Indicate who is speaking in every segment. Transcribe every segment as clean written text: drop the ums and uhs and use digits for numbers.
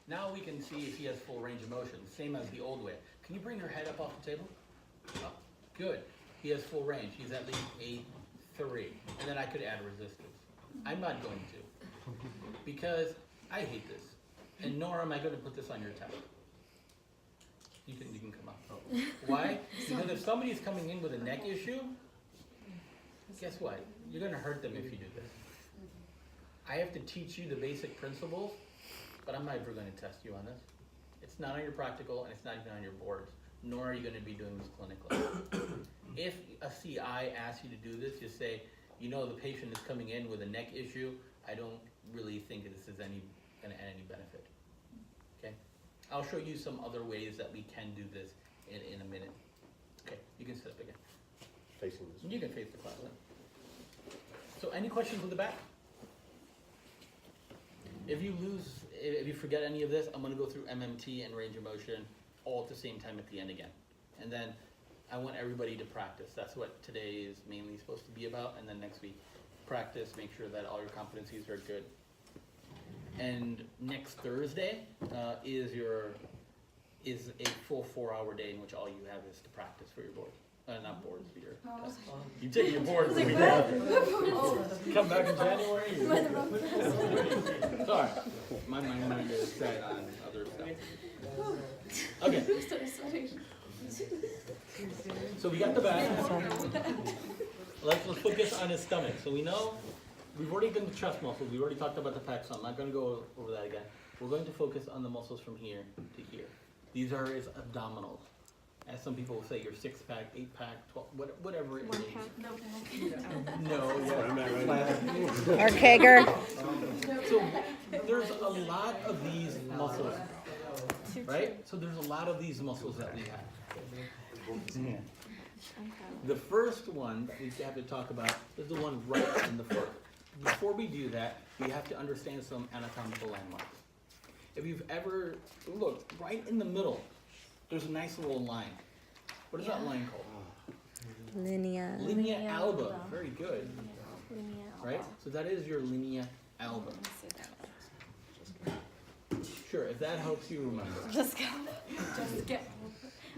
Speaker 1: Now we can see if he has full range of motion, same as the old way. Can you bring your head up off the table? Up. Good. He has full range. He's at least 8'3". And then I could add resistance. I'm not going to. Because I hate this. And nor am I going to put this on your test. You can come up. Oh. Why? Because if somebody's coming in with a neck issue, guess what? You're going to hurt them if you do this. I have to teach you the basic principles, but I'm not ever going to test you on this. It's not on your practical, and it's not even on your boards, nor are you going to be doing this clinically. If a CI asks you to do this, just say, you know, the patient is coming in with a neck issue. I don't really think this is going to add any benefit. Okay? I'll show you some other ways that we can do this in a minute. Okay, you can sit up again.
Speaker 2: Facing this.
Speaker 1: You can face the class then. So any questions with the back? If you forget any of this, I'm going to go through MMT and range of motion all at the same time at the end again. And then I want everybody to practice. That's what today is mainly supposed to be about. And then next week, practice, make sure that all your competencies are good. And next Thursday is a full 4-hour day in which all you have is to practice for your board. Not boards, but your test. You take your board for come back in January. Sorry, my mind is set on other stuff. Okay. So we got the back. Let's focus on his stomach. So we know we've already done the chest muscles. We've already talked about the pec, so I'm not going to go over that again. We're going to focus on the muscles from here to here. These are his abdominals. As some people will say, your 6-pack, 8-pack, 12, whatever it is. No, yeah.
Speaker 3: Or Kager.
Speaker 1: So there's a lot of these muscles, right? So there's a lot of these muscles that we have. The first one that we have to talk about is the one right in the front. Before we do that, we have to understand some anatomical landmarks. If you've ever looked right in the middle, there's a nice little line. What is that line called?
Speaker 3: Linea.
Speaker 1: Linea alba. Very good. Right? So that is your linea alba. Sure, if that helps you remember.
Speaker 4: Just go.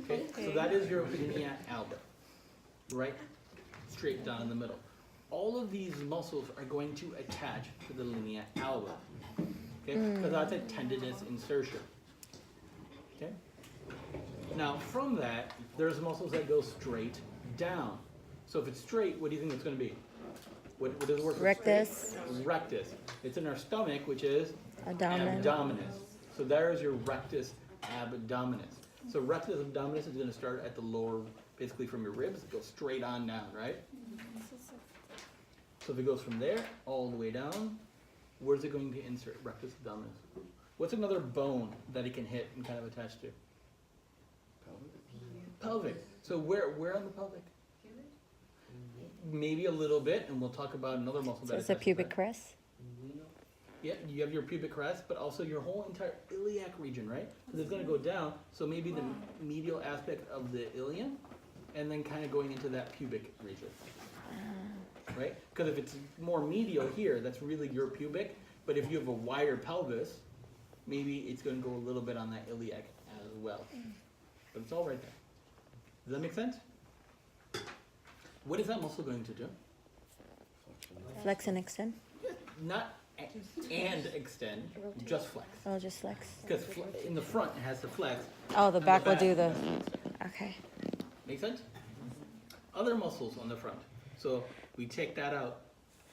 Speaker 1: Okay, so that is your linea alba. Right? Straight down in the middle. All of these muscles are going to attach to the linea alba. Okay? Because that's a tendinous insertion. Okay? Now, from that, there's muscles that go straight down. So if it's straight, what do you think it's going to be? What does it work for?
Speaker 3: Rectus.
Speaker 1: Rectus. It's in our stomach, which is
Speaker 3: Abdomen.
Speaker 1: abdominis. So there's your rectus abdominis. So rectus abdominis is going to start at the lower, basically from your ribs. It goes straight on down, right? So if it goes from there all the way down, where's it going to insert? Rectus abdominis. What's another bone that it can hit and kind of attach to? Pelvic. So where on the pelvic? Maybe a little bit, and we'll talk about another muscle
Speaker 3: So
Speaker 1: that
Speaker 3: it's a
Speaker 1: attaches
Speaker 3: pubic
Speaker 1: to that.
Speaker 3: crest.
Speaker 1: Yeah, you have your pubic crest, but also your whole entire iliac region, right? Because it's going to go down, so maybe the medial aspect of the ilium, and then kind of going into that pubic region, right? Because if it's more medial here, that's really your pubic, but if you have a wider pelvis, maybe it's going to go a little bit on that iliac as well. But it's all right there. Does that make sense? What is that muscle going to do?
Speaker 3: Flex and extend.
Speaker 1: Not and extend, just flex.
Speaker 3: Oh, just flex.
Speaker 1: Because in the front it has to flex.
Speaker 3: Oh, the
Speaker 1: On
Speaker 3: back
Speaker 1: the
Speaker 3: will do
Speaker 1: back.
Speaker 3: the. Okay.
Speaker 1: Make sense? Other muscles on the front. So we take that out.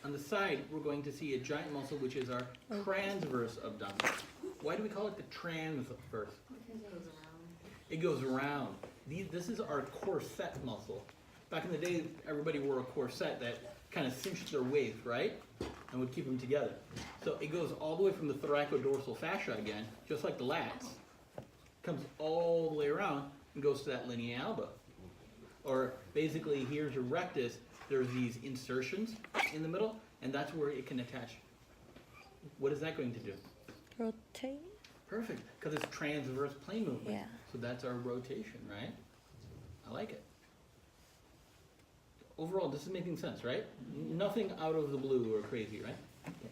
Speaker 1: On the side, we're going to see a giant muscle, which is our transverse abdomen. Why do we call it the transverse? It goes around. This is our corset muscle. Back in the day, everybody wore a corset that kind of cinched their waist, right? And would keep them together. So it goes all the way from the thoracodorsal fascia again, just like the lats. Comes all the way around and goes to that linea alba. Or basically, here's your rectus. There's these insertions in the middle, and that's where it can attach. What is that going to do?
Speaker 3: Rotate.
Speaker 1: Perfect, because it's transverse plane movement.
Speaker 3: Yeah.
Speaker 1: So that's our rotation, right? I like it. Overall, this is making sense, right? Nothing out of the blue or crazy, right? Okay.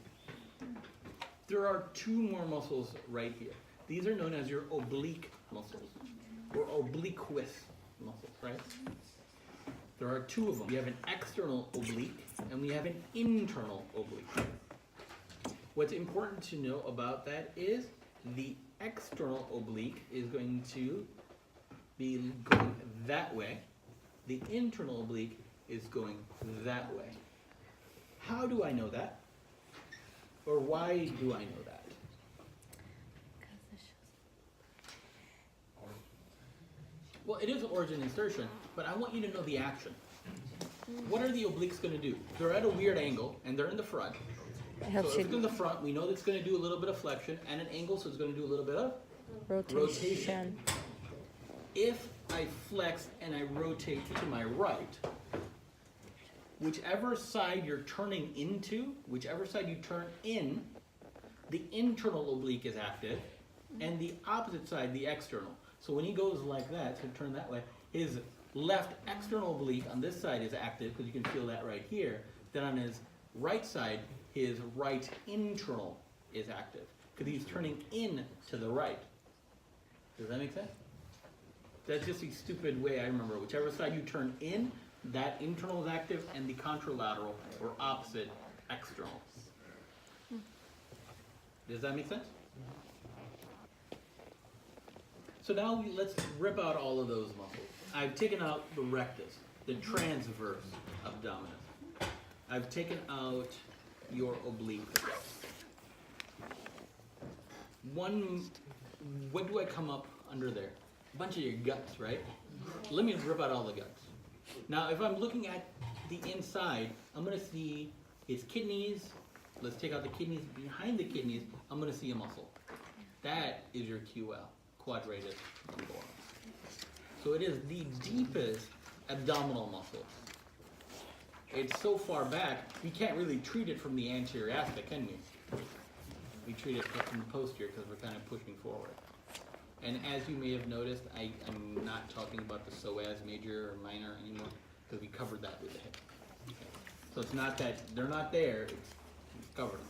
Speaker 1: There are two more muscles right here. These are known as your oblique muscles, or obliquous muscles, right? There are two of them. We have an external oblique, and we have an internal oblique. What's important to know about that is the external oblique is going to be going that way. The internal oblique is going that way. How do I know that? Or why do I know that? Well, it is origin insertion, but I want you to know the action. What are the obliques going to do? They're at a weird angle, and they're in the front.
Speaker 3: It
Speaker 1: So
Speaker 3: helps
Speaker 1: if it's in
Speaker 3: you
Speaker 1: the front, we know that it's going to do a little bit of flexion and an angle, so it's going to do a little bit of
Speaker 3: rotation.
Speaker 1: If I flex and I rotate to my right, whichever side you're turning into, whichever side you turn in, the internal oblique is active, and the opposite side, the external. So when he goes like that, so turn that way, his left external oblique on this side is active, because you can feel that right here. Then on his right side, his right internal is active, because he's turning in to the right. Does that make sense? That's just a stupid way I remember. Whichever side you turn in, that internal is active, and the contralateral, or opposite, external. Does that make sense? So now let's rip out all of those muscles. I've taken out the rectus, the transverse abdominis. I've taken out your oblique. What do I come up under there? A bunch of your guts, right? Let me rip out all the guts. Now, if I'm looking at the inside, I'm going to see his kidneys. Let's take out the kidneys. Behind the kidneys, I'm going to see a muscle. That is your QL, quadratus lumborum. So it is the deepest abdominal muscle. It's so far back, we can't really treat it from the anterior aspect, can we? We treat it from the posterior because we're kind of pushing forward. And as you may have noticed, I'm not talking about the psoas major or minor anymore, because we covered that with the hip. Okay. So it's not that they're not there, it's covered.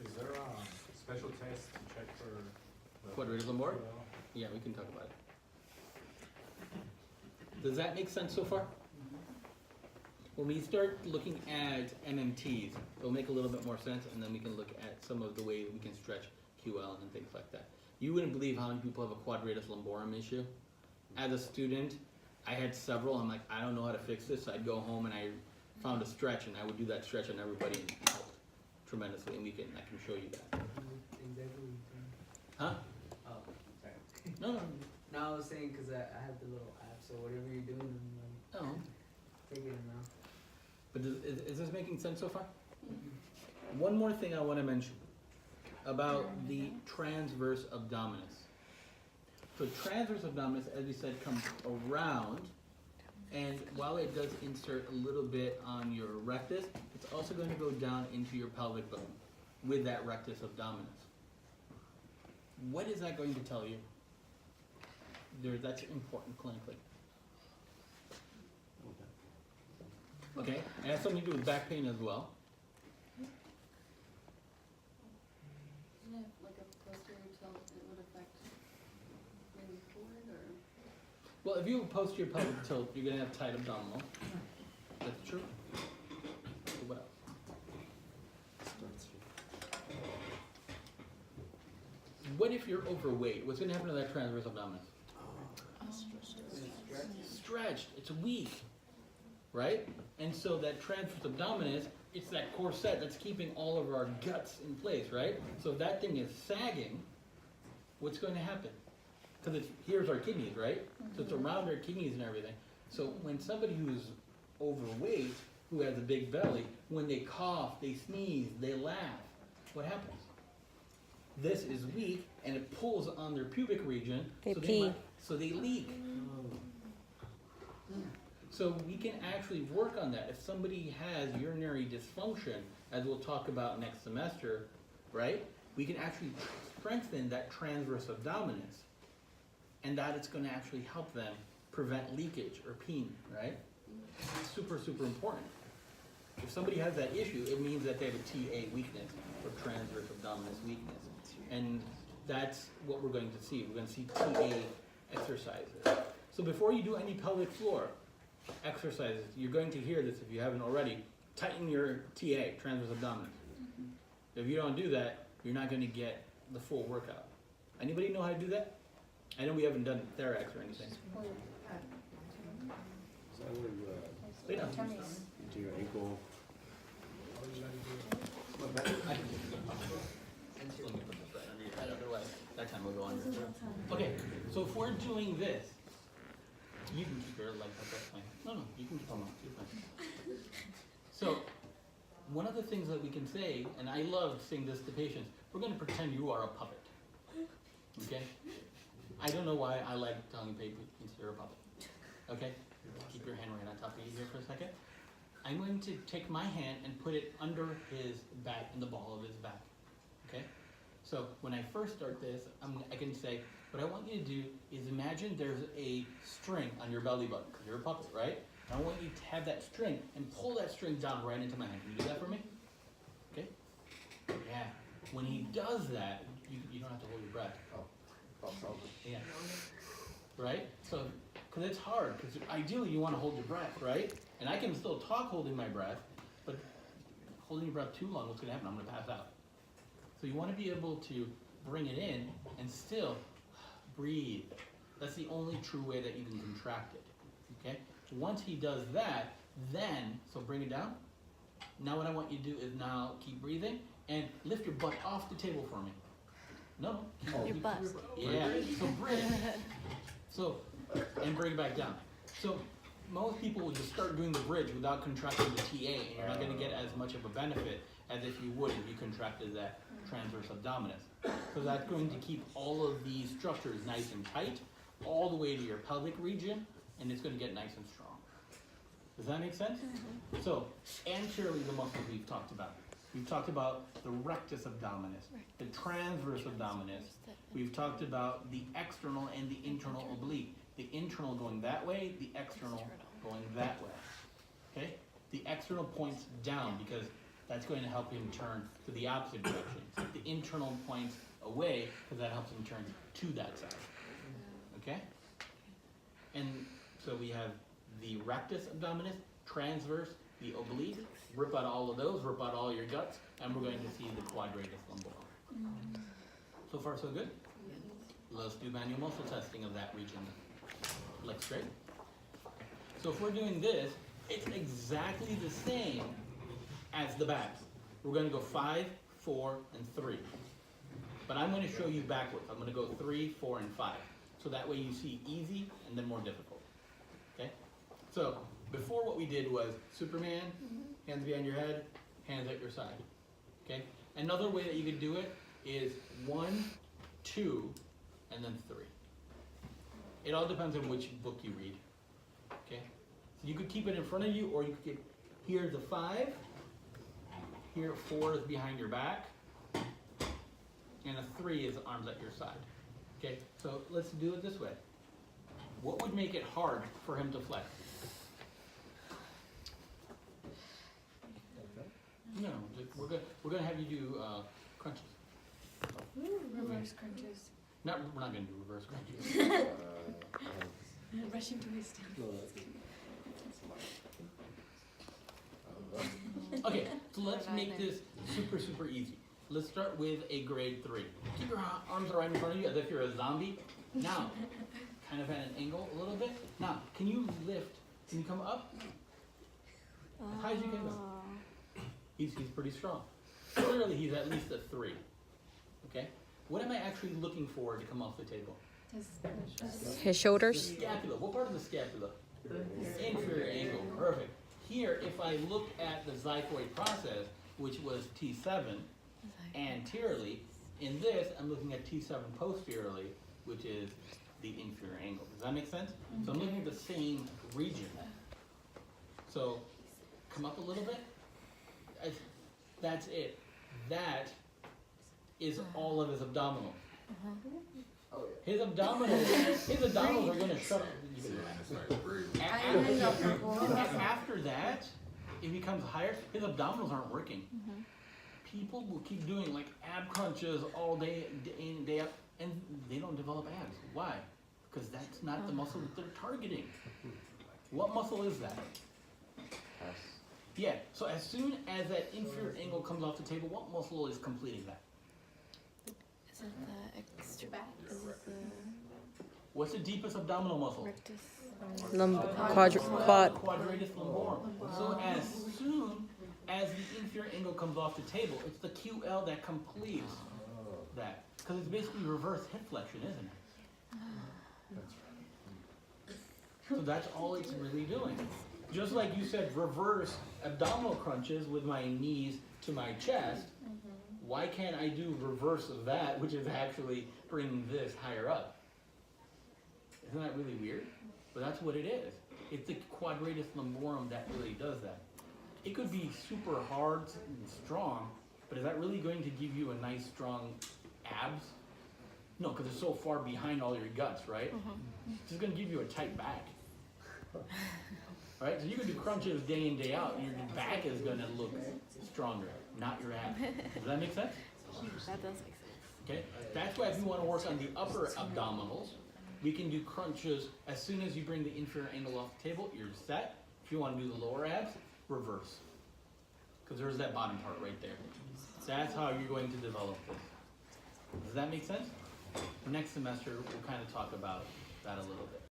Speaker 2: Is there a special test to check for
Speaker 1: Quadratus lumborum? Yeah, we can talk about it. Does that make sense so far? When we start looking at MMTs, it'll make a little bit more sense, and then we can look at some of the ways we can stretch QL and things like that. You wouldn't believe how many people have a quadratus lumborum issue. As a student, I had several. I'm like, I don't know how to fix this. So I'd go home and I found a stretch, and I would do that stretch on everybody, and it helped tremendously. And I can show you that. Huh?
Speaker 4: Oh, sorry.
Speaker 1: No, no.
Speaker 4: No, I was saying because I have the little app, so whatever you're doing, I'm
Speaker 1: No.
Speaker 4: taking it now.
Speaker 1: But is this making sense so far? One more thing I want to mention about the transverse abdominis. So transverse abdominis, as we said, comes around, and while it does insert a little bit on your rectus, it's also going to go down into your pelvic bone with that rectus abdominis. What is that going to tell you? That's important clinically. Okay, and it has something to do with back pain as well.
Speaker 5: Isn't it like a posterior tilt, it would affect maybe forward or?
Speaker 1: Well, if you have a posterior pelvic tilt, you're going to have tight abdominal. That's true. So what else? What if you're overweight? What's going to happen to that transverse abdominis? Stretched. It's weak, right? And so that transverse abdominis, it's that corset that's keeping all of our guts in place, right? So if that thing is sagging, what's going to happen? Because here's our kidneys, right? So it's around our kidneys and everything. So when somebody who's overweight, who has a big belly, when they cough, they sneeze, they laugh, what happens? This is weak, and it pulls on their pubic region.
Speaker 3: They
Speaker 1: so
Speaker 3: pee.
Speaker 1: So they leak. So we can actually work on that. If somebody has urinary dysfunction, as we'll talk about next semester, right? We can actually strengthen that transverse abdominis, and that it's going to actually help them prevent leakage or peeing, right? Super, super important. If somebody has that issue, it means that they have a TA weakness or transverse abdominis. abdominis weakness. And that's what we're going to see. We're going to see TA exercises. So before you do any pelvic floor exercises, you're going to hear this if you haven't already. Tighten your TA, transverse abdominis. If you don't do that, you're not going to get the full workout. Anybody know how to do that? I know we haven't done Therax or anything.
Speaker 6: So I would
Speaker 1: Lay down.
Speaker 6: into your ankle.
Speaker 1: Let me put this right underneath. I don't know why. That time we'll go under. Okay, so if we're doing this, you can keep your legs up, that's fine. No, you can keep them up, you're fine. So, one of the things that we can say, and I love saying this to patients, we're gonna pretend you are a puppet. Okay? I don't know why I like telling patients you're a puppet. Okay? Keep your hand right on top of you here for a second. I'm going to take my hand and put it under his back, in the ball of his back. Okay? So when I first start this, I can say, what I want you to do is imagine there's a string on your belly button, because you're a puppet, right? And I want you to have that string and pull that string down right into my hand. Can you do that for me? Okay? Yeah. When he does that, you don't have to hold your breath. Yeah. Right? So, because it's hard, because ideally you want to hold your breath, right? And I can still talk holding my breath, but holding your breath too long, what's going to happen? I'm going to pass out. So you want to be able to bring it in and still breathe. That's the only true way that you can contract it. Okay? Once he does that, then, so bring it down. Now what I want you to do is now keep breathing and lift your butt off the table for me. No.
Speaker 3: Your butt.
Speaker 1: Yeah. So bring. So, and bring it back down. So most people will just start doing the bridge without contracting the TA, and you're not going to get as much of a benefit as if you would if you contracted that transverse abdominis. So that's going to keep all of these structures nice and tight, all the way to your pelvic region, and it's going to get nice and strong. Does that make sense? So, anteriorly the muscles we've talked about. We've talked about the rectus abdominis, the transverse abdominis. We've talked about the external and the internal oblique. The internal going that way, the external going that way. Okay? The external points down because that's going to help him turn to the opposite direction. The internal points away because that helps him turn to that side. Okay? And so we have the rectus abdominis, transverse, the oblique. Rip out all of those, rip out all your guts, and we're going to see the quadratus lumborum. So far, so good? Let's do manual muscle testing of that region. Looks great. So if we're doing this, it's exactly the same as the back. We're going to go 5, 4, and 3. But I'm going to show you backwards. I'm going to go 3, 4, and 5. So that way you see easy and then more difficult. Okay? So before what we did was Superman, hands behind your head, hands at your side. Okay? Another way that you could do it is 1, 2, and then 3. It all depends on which book you read. Okay? So you could keep it in front of you, or you could get here's a 5, here 4 is behind your back, and a 3 is arms at your side. Okay? So let's do it this way. What would make it hard for him to flex? No, we're gonna have you do crunches.
Speaker 5: Reverse crunches.
Speaker 1: We're not gonna do reverse crunches.
Speaker 5: Rushing to his
Speaker 1: Okay, so let's make this super easy. Let's start with a grade 3. Keep your arms right in front of you as if you're a zombie. Now, kind of at an angle a little bit. Now, can you lift? Can you come up? As high as you can go. He's pretty strong. Clearly, he's at least a 3. Okay? What am I actually looking for to come off the table?
Speaker 3: His
Speaker 1: The
Speaker 3: shoulders.
Speaker 1: scapula. What part of the scapula? Inferior angle. Perfect. Here, if I look at the xiphoid process, which was T7 anteriorly, in this, I'm looking at T7 posteriorly, which is the inferior angle. Does that make sense? So I'm looking at the same region. So, come up a little bit. That's it. That is all of his abdominals. His abdominals are going to shut up. After that, it becomes higher. His abdominals aren't working. people will keep doing like ab crunches all day, day in, day out, and they don't develop abs. Why? Because that's not the muscle that they're targeting. What muscle is that?
Speaker 6: Pass.
Speaker 1: Yeah, so as soon as that inferior angle comes off the table, what muscle is completing that?
Speaker 3: Is it the extra
Speaker 5: Back.
Speaker 3: Is it the
Speaker 1: What's the deepest abdominal muscle?
Speaker 3: rectus?
Speaker 7: Quad.
Speaker 1: Quadratus lumborum. So as soon as the inferior angle comes off the table, it's the QL that completes that. Because it's basically reverse hip flexion, isn't it? So that's all it's really doing. Just like you said, reverse abdominal crunches with my knees to my chest, why can't I do reverse of that, which is actually bringing this higher up? Isn't that really weird? But that's what it is. It's the quadratus lumborum that really does that. It could be super hard and strong, but is that really going to give you a nice strong abs? No, because it's so far behind all your guts, right? It's just going to give you a tight back. Right? So you can do crunches day in, day out, and your back is going to look stronger, not your abs. Does that make sense?
Speaker 3: That does make sense.
Speaker 1: Okay? That's why if you want to work on the upper abdominals, we can do crunches as soon as you bring the inferior angle off the table, you're set. If you want to do the lower abs, reverse. Because there's that bottom part right there. That's how you're going to develop this. Does that make sense? Next semester, we'll kind of talk about that a little bit.